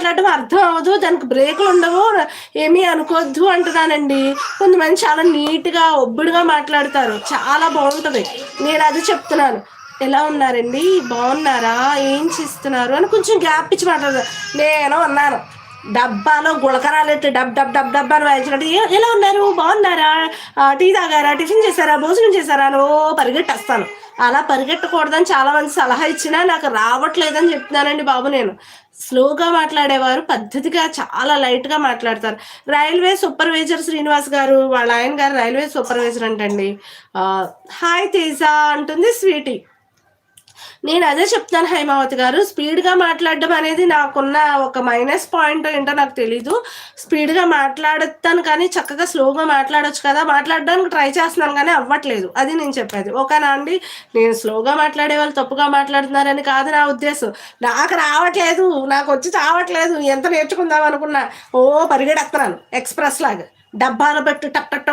మాట్లాడడం అర్థం అవ్వదు. దానికి బ్రేకులు ఉండవు. ఏమీ అనుకోవద్దు అంటున్నానండి. కొంతమంది చాలా నీట్‌గా, ఒబ్బుడుగా మాట్లాడతారు. చాలా బావుంటది. నేనది చెప్తున్నాను. ఎలా ఉన్నారండి? బావున్నారా? ఏం చేస్తున్నారు? అని కొంచెం గ్యాప్ ఇచ్చి మాట్లాడతారు. నేను అన్నాను. డబ్బాలో గుళకరాలెట్టి డబ్ డబ్ డబ్ డబ్ అని వాయించినట్టు ఎలా ఉన్నారు? బావున్నారా? టీ తాగారా? టిఫిన్ చేశారా? భోజనం చేశారా? అని పరిగెట్టేస్తాను. అలా పరిగెట్టకూడదని చాలా మంది సలహా ఇచ్చినా నాకు రావట్లేదని చెప్తున్నానండి బాబు నేను. స్లోగా మాట్లాడేవారు పద్ధతిగా చాలా లైట్‌గా మాట్లాడతారు. రైల్వే సూపర్వైజర్ శ్రీనివాస్ గారు వాళ్ళ ఆయన గారు రైల్వే సూపర్వైజర్ అంటండి. హాయ్ తేజ అంటుంది స్వీటీ. నేనదే చెప్తున్నాను హైమావతి గారు. స్పీడ్‌గా మాట్లాడడం అనేది నాకున్న ఒక మైనస్ పాయింటో ఏంటో నాకు తెలీదు. స్పీడ్‌గా మాట్లాడెత్తాను కానీ చక్కగా స్లోగా మాట్లాడొచ్చు కదా! మాట్లాడడానికి ట్రై చేస్తున్నాను గానీ అవ్వట్లేదు. అది నేను చెప్పేది. ఓకేనా అండి? నేను స్లోగా మాట్లాడే వాళ్ళు తప్పుగా మాట్లాడుతున్నారని కాదు నా ఉద్దేశం. నాకు రావట్లేదు. నాకొచ్చి చావట్లేదు. ఎంత నేర్చుకుందాం అనుకున్నా. పరిగెడెత్తన్నాను ఎక్స్‌ప్రెస్ లాగా. డబ్బాలో పెట్టి టప్ టప్ టప్